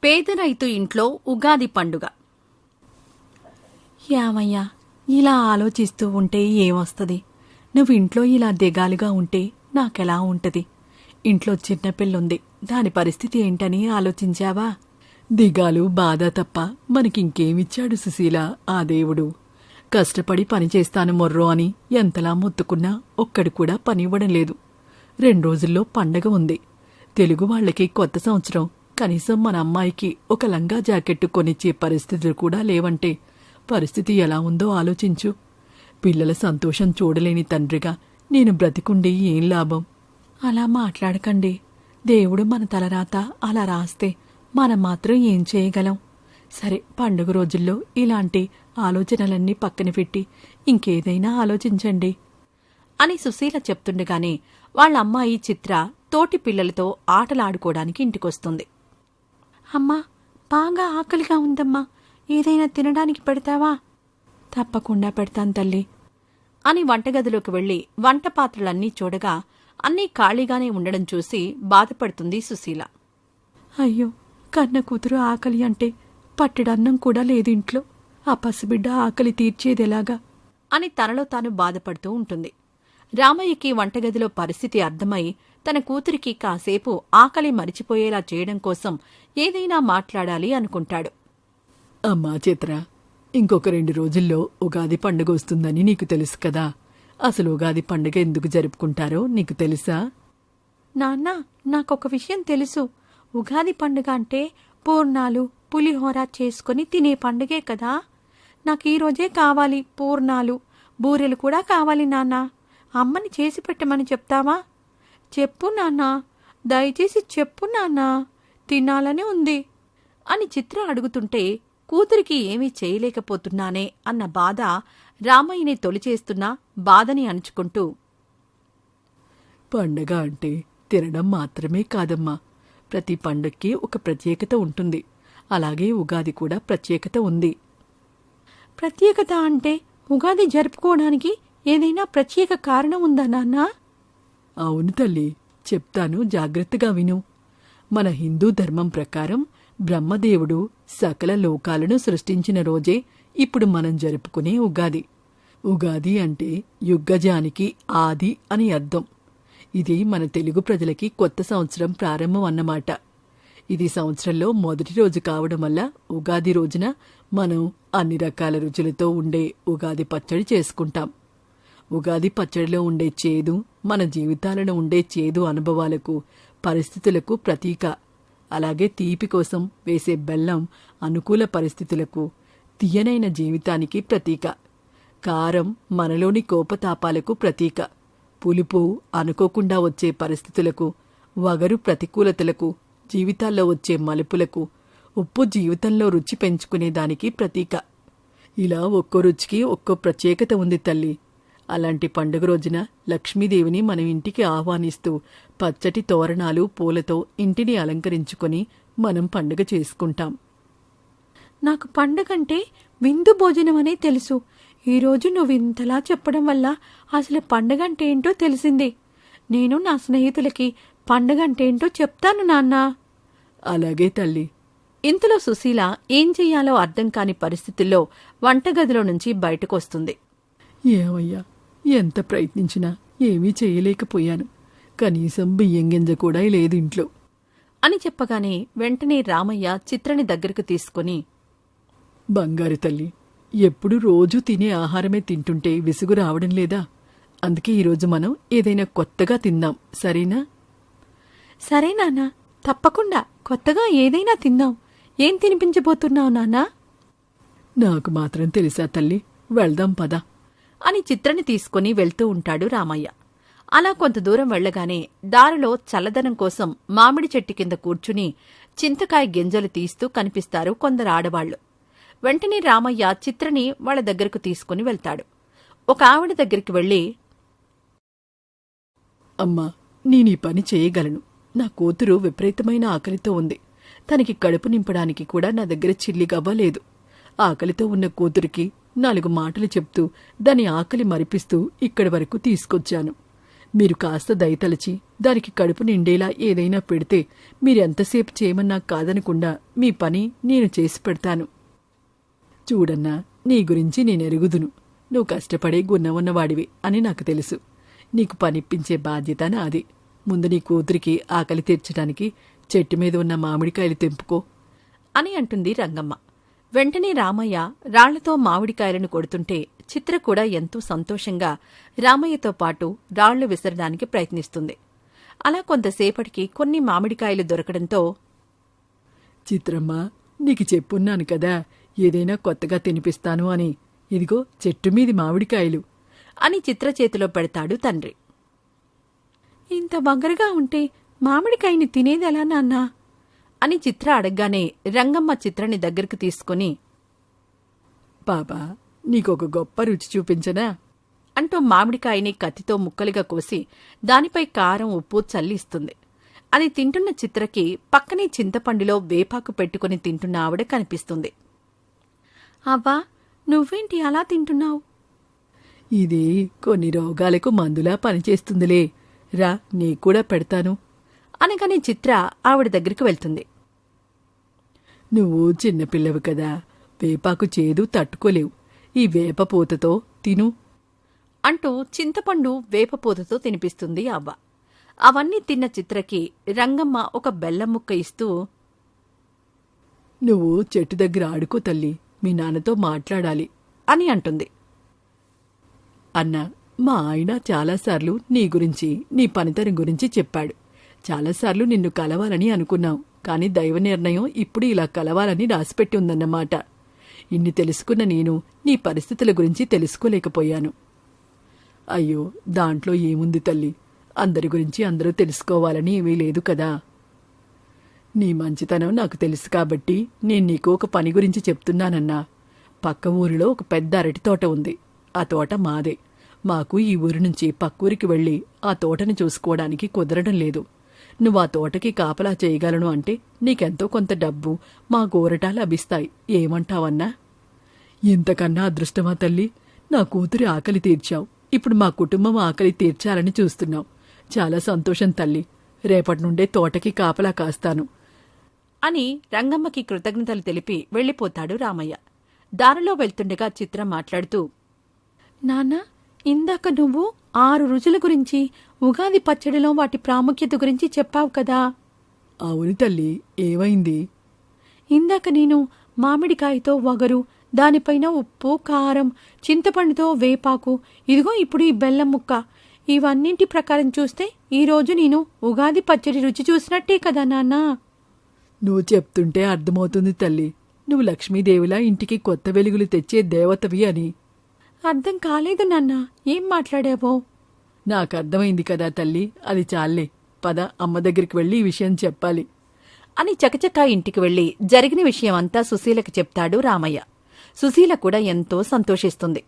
పేద రైతు ఇంట్లో ఉగాది పండుగ. యామయ్యా, ఇలా ఆలోచిస్తూ ఉంటే ఏమొస్తుంది? నువ్వు ఇంట్లో ఇలా దిగాలుగా ఉంటే నాకెలా ఉంటది? ఇంట్లో చిన్నపిల్లుంది, దాని పరిస్థితి ఏంటని ఆలోచించావా? దిగాలు బాధ తప్ప మనకింకేమిచ్చాడు సుశీల ఆ దేవుడు? కష్టపడి పనిచేస్తాను మొర్రో అని ఎంతలా మొత్తుకున్నా ఒక్కడు కూడా పనివ్వడం లేదు. 2 రోజుల్లో పండగ ఉంది. తెలుగు వాళ్లకి కొత్త సంవత్సరం. కనీసం మన అమ్మాయికి ఒక లంగా జాకెట్టు కొనిచ్చే పరిస్థితులు కూడా లేవంటే పరిస్థితి ఎలా ఉందో ఆలోచించు. పిల్లల సంతోషం చూడలేని తండ్రిగా నేను బ్రతికుండి ఏం లాభం? అలా మాట్లాడకండి. దేవుడు మన తలరాత అలా రాస్తే మనం మాత్రం ఏం చేయగలం? సరే, పండుగ రోజుల్లో ఇలాంటి ఆలోచనలన్నీ పక్కన పెట్టి ఇంకేదైనా ఆలోచించండి అని సుశీల చెప్తుండగానే వాళ్ళ అమ్మాయి చిత్ర తోటి పిల్లలతో ఆటలాడుకోవడానికి ఇంటికొస్తుంది. అమ్మా, బాగా ఆకలిగా ఉందమ్మా, ఏదైనా తినడానికి పెడతావా? తప్పకుండా పెడతాను తల్లి అని వంటగదిలోకి వెళ్లి వంట పాత్రలన్నీ చూడగా అన్నీ ఖాళీగానే ఉండడం చూసి బాధపడుతుంది సుశీల. అయ్యో, కన్న కూతురు ఆకలి అంటే పట్టెడన్నం కూడా లేదు ఇంట్లో. ఆ పసిబిడ్డ ఆకలి తీర్చేదెలాగా అని తనలో తాను బాధపడుతూ ఉంటుంది. రామయ్యకి వంటగదిలో పరిస్థితి అర్థమై తన కూతురికి కాసేపు ఆకలి మరిచిపోయేలా చేయడం కోసం ఏదైనా మాట్లాడాలి అనుకుంటాడు. అమ్మా చిత్ర, ఇంకొక 2 రోజుల్లో ఉగాది పండుగ వస్తుందని నీకు తెలుసు కదా. అసలు ఉగాది పండుగ ఎందుకు జరుపుకుంటారో నీకు తెలుసా? నాన్న, నాకొక విషయం తెలుసు. ఉగాది పండుగ అంటే పూర్ణాలు, పులిహోర చేసుకుని తినే పండుగే కదా. నాకు ఈరోజే కావాలి పూర్ణాలు, బూరెలు కూడా కావాలి నాన్న. అమ్మని చేసి పెట్టమని చెప్తావా? చెప్పు నాన్నా, దయచేసి చెప్పు నాన్నా, తినాలని ఉంది అని చిత్ర అడుగుతుంటే కూతురికి ఏమీ చేయలేకపోతున్నానే అన్న బాధ రామయ్యని తొలిచేస్తున్నా బాధని అణుచుకుంటూ, పండగ అంటే తినడం మాత్రమే కాదమ్మా, ప్రతి పండక్కి ఒక ప్రత్యేకత ఉంటుంది. అలాగే ఉగాది కూడా ప్రత్యేకత ఉంది. ప్రత్యేకత అంటే ఉగాది జరుపుకోవడానికి ఏదైనా ప్రత్యేక కారణం ఉందా నాన్నా? అవును తల్లి, చెప్తాను, జాగ్రత్తగా విను. మన హిందూ ధర్మం ప్రకారం బ్రహ్మదేవుడు సకల లోకాలను సృష్టించిన రోజే ఇప్పుడు మనం జరుపుకునే ఉగాది. ఉగాది అంటే యుగ్గజానికి ఆది అని అర్థం. ఇది మన తెలుగు ప్రజలకి కొత్త సంవత్సరం ప్రారంభం అన్నమాట. ఇది సంవత్సరంలో మొదటి రోజు కావడం వల్ల ఉగాది రోజున మనం అన్ని రకాల రుచులతో ఉండే ఉగాది పచ్చడి చేసుకుంటాం. ఉగాది పచ్చడిలో ఉండే చేదు మన జీవితాలలో ఉండే చేదు అనుభవాలకు, పరిస్థితులకు ప్రతీక. అలాగే తీపి కోసం వేసే బెల్లం అనుకూల పరిస్థితులకు, తీయనైన జీవితానికి ప్రతీక. కారం మనలోని కోపతాపాలకు ప్రతీక. పులుపు అనుకోకుండా వచ్చే పరిస్థితులకు, వగరు ప్రతికూలతలకు, జీవితాల్లో వచ్చే మలుపులకు, ఉప్పు జీవితంలో రుచి పెంచుకునేదానికి ప్రతీక. ఇలా ఒక్కో రుచికి ఒక్కో ప్రత్యేకత ఉంది తల్లి. అలాంటి పండుగ రోజున లక్ష్మీదేవిని మనం ఇంటికి ఆహ్వానిస్తూ పచ్చటి తోరణాలు, పూలతో ఇంటిని అలంకరించుకొని మనం పండుగ చేసుకుంటాం. నాకు పండుగంటే విందు భోజనమనే తెలుసు. ఈరోజు నువ్వు ఇంతలా చెప్పడం వల్ల అసలు పండుగంటే ఏంటో తెలిసింది. నేను నా స్నేహితులకి పండుగంటేంటో చెప్తాను నాన్నా. అలాగే తల్లి. ఇంతలో సుశీల ఏం చెయ్యాలో అర్థం కాని పరిస్థితుల్లో వంటగదిలో నుంచి బయటకొస్తుంది. ఏమయ్యా, ఎంత ప్రయత్నించినా ఏమీ చేయలేకపోయాను. కనీసం బియ్యం గింజ కూడా లేదు ఇంట్లో అని చెప్పగానే వెంటనే రామయ్య చిత్రని దగ్గరకు తీసుకుని, బంగారు తల్లి, ఎప్పుడు రోజూ తినే ఆహారమే తింటుంటే విసుగు రావడం లేదా? అందుకే ఈరోజు మనం ఏదైనా కొత్తగా తిందాం, సరేనా? సరే నాన్నా, తప్పకుండా కొత్తగా ఏదైనా తిందాం. ఏం తినిపించబోతున్నావు నాన్నా? నాకు మాత్రం తెలుసా తల్లి, వెళ్దాం పద అని చిత్రని తీసుకుని వెళ్తూ ఉంటాడు రామయ్య. అలా కొంత దూరం వెళ్లగానే దారిలో చల్లదనం కోసం మామిడి చెట్టు కింద కూర్చుని చింతకాయ గింజలు తీస్తూ కనిపిస్తారు కొందరు ఆడవాళ్లు. వెంటనే రామయ్య చిత్రని వాళ్ల దగ్గరకు తీసుకుని వెళ్తాడు. ఒక ఆవిడ దగ్గరికి వెళ్లి, అమ్మా, నేనీ పని చేయగలను. నా కూతురు విపరీతమైన ఆకలితో ఉంది. తనకి కడుపు నింపడానికి కూడా నా దగ్గర చిల్లిగవ్వలేదు. ఆకలితో ఉన్న కూతురికి 4 మాటలు చెప్తూ దాని ఆకలి మరిపిస్తూ ఇక్కడి వరకు తీసుకొచ్చాను. మీరు కాస్త దయతలచి దానికి కడుపు నిండేలా ఏదైనా పెడితే మీరెంతసేపు చేయమన్నా కాదనకుండా మీ పని నేను చేసి పెడతాను. చూడన్నా, నీ గురించి నేనెరుగుదును. నువ్వు కష్టపడే గుణం ఉన్నవాడివి అని నాకు తెలుసు. నీకు పనిప్పించే బాధ్యత నాది. ముందు నీ కూతురికి ఆకలి తీర్చడానికి చెట్టు మీద ఉన్న మామిడికాయలు తెంపుకో అని అంటుంది రంగమ్మ. వెంటనే రామయ్య రాళ్లతో మామిడికాయలను కొడుతుంటే చిత్ర కూడా ఎంతో సంతోషంగా రామయ్యతో పాటు రాళ్లు విసరడానికి ప్రయత్నిస్తుంది. అలా కొంతసేపటికి కొన్ని మామిడికాయలు దొరకడంతో, చిత్రమ్మా, నీకు చెప్పున్నాను కదా ఏదైనా కొత్తగా తినిపిస్తాను అని. ఇదిగో చెట్టు మీది మామిడికాయలు అని చిత్ర చేతిలో పెడతాడు తండ్రి. ఇంత బగరగా ఉంటే మామిడికాయని తినేదెలా నాన్నా అని చిత్ర అడగ్గానే రంగమ్మ చిత్రని దగ్గరికి తీసుకుని, పాపా, నీకొక గొప్ప రుచి చూపించనా అంటూ మామిడికాయని కత్తితో ముక్కలుగా కోసి దానిపై కారం ఉప్పు చల్లిస్తుంది. అది తింటున్న చిత్రకి పక్కనే చింతపండులో వేపాకు పెట్టుకుని తింటున్న ఆవిడ కనిపిస్తుంది. అవ్వా, నువ్వేంటి అలా తింటున్నావు? ఇది కొన్ని రోగాలకు మందులా పనిచేస్తుందిలే, రా నీకూడా పెడతాను అనగానే చిత్ర ఆవిడ దగ్గరికి వెళ్తుంది. నువ్వు చిన్నపిల్లవు కదా, వేపాకు చేదు తట్టుకోలేవు. ఈ వేపపూతతో తిను అంటూ చింతపండు వేపపూతతో తినిపిస్తుంది అవ్వ. అవన్నీ తిన్న చిత్రకి రంగమ్మ ఒక బెల్లం ముక్క ఇస్తూ, నువ్వు చెట్టు దగ్గర ఆడుకో తల్లి, మీ నాన్నతో మాట్లాడాలి అని అంటుంది. అన్నా, మా ఆయన చాలాసార్లు నీ గురించి, నీ పనితనం గురించి చెప్పాడు. చాలాసార్లు నిన్ను కలవాలని అనుకున్నాం, కాని దైవ నిర్ణయం ఇప్పుడు ఇలా కలవాలని రాసిపెట్టి ఉందన్నమాట. ఇన్ని తెలుసుకున్న నేను నీ పరిస్థితుల గురించి తెలుసుకోలేకపోయాను. అయ్యో, దాంట్లో ఏముంది తల్లి, అందరి గురించి అందరూ తెలుసుకోవాలని ఏమీ లేదు కదా. నీ మంచితనం నాకు తెలుసు కాబట్టి నేను నీకు ఒక పని గురించి చెప్తున్నానన్నా. పక్క ఊరిలో ఒక పెద్ద అరటి తోట ఉంది. ఆ తోట మాదే. మాకు ఈ ఊరి నుంచి పక్కూరికి వెళ్ళి ఆ తోటని చూసుకోవడానికి కుదరడం లేదు. నువ్వు ఆ తోటకి కాపలా చేయగలను అంటే నీకెంతో కొంత డబ్బు మా గోరటా లభిస్తాయి. ఏమంటావన్నా? ఇంతకన్నా అదృష్టమా తల్లి? నా కూతురి ఆకలి తీర్చావు. ఇప్పుడు మా కుటుంబం ఆకలి తీర్చాలని చూస్తున్నావు. చాలా సంతోషం తల్లి. రేపటి నుండే తోటకి కాపలా కాస్తాను అని రంగమ్మకి కృతజ్ఞతలు తెలిపి వెళ్ళిపోతాడు రామయ్య. దారిలో వెళ్తుండగా చిత్ర మాట్లాడుతూ, నాన్నా, ఇందాక నువ్వు 6 రుచుల గురించి, ఉగాది పచ్చడిలో వాటి ప్రాముఖ్యత గురించి చెప్పావు కదా. అవును తల్లి, ఏమైంది? ఇందాక నేను మామిడికాయతో వగరు, దానిపైన ఉప్పు, కారం, చింతపండుతో వేపాకు, ఇదిగో ఇప్పుడు ఈ బెల్లం ముక్క, ఇవన్నింటి ప్రకారం చూస్తే ఈరోజు నేను ఉగాది పచ్చడి రుచి చూసినట్టే కదా నాన్నా. నువ్వు చెప్తుంటే అర్థమవుతుంది తల్లి, నువ్వు లక్ష్మీదేవిలా ఇంటికి కొత్త వెలుగులు తెచ్చే దేవతవి అని. అర్థం కాలేదు నాన్నా, ఏం మాట్లాడావో? నాకర్థమైంది కదా తల్లి, అది చాలే. పద, అమ్మ దగ్గరికి వెళ్ళి ఈ విషయం చెప్పాలి అని చకచకా ఇంటికి వెళ్లి జరిగిన విషయమంతా సుశీలకి చెప్తాడు రామయ్య. సుశీల కూడా ఎంతో సంతోషిస్తుంది.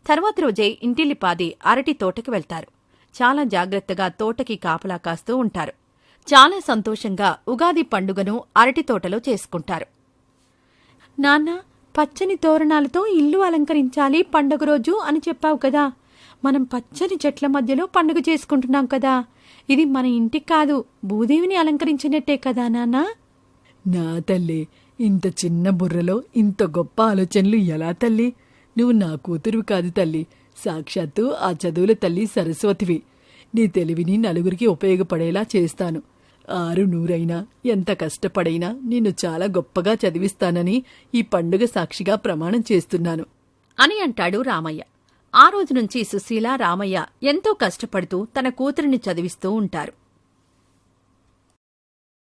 తర్వాత రోజే ఇంటిల్లిపాది అరటి తోటకి వెళ్తారు. చాలా జాగ్రత్తగా తోటకి కాపలా కాస్తూ ఉంటారు. చాలా సంతోషంగా ఉగాది పండుగను అరటి తోటలో చేసుకుంటారు. నాన్నా, పచ్చని తోరణాలతో ఇల్లు అలంకరించాలి పండుగ రోజు అని చెప్పావు కదా. మనం పచ్చని చెట్ల మధ్యలో పండుగ చేసుకుంటున్నాం కదా. ఇది మన ఇంటికి కాదు, భూదేవిని అలంకరించినట్టే కదా నాన్నా. నా తల్లి, ఇంత చిన్న బుర్రలో ఇంత గొప్ప ఆలోచనలు ఎలా తల్లి? నువ్వు నా కూతురువి కాదు తల్లి, సాక్షాత్తు ఆ చదువుల తల్లి సరస్వతివి. నీ తెలివిని నలుగురికి ఉపయోగపడేలా చేస్తాను. 6 ఎంత కష్టపడైనా నిన్ను చాలా గొప్పగా చదివిస్తానని ఈ పండుగ సాక్షిగా ప్రమాణం చేస్తున్నాను అని అంటాడు రామయ్య. ఆ రోజు నుంచి సుశీల, రామయ్య ఎంతో కష్టపడుతూ తన కూతురిని చదివిస్తూ ఉంటారు.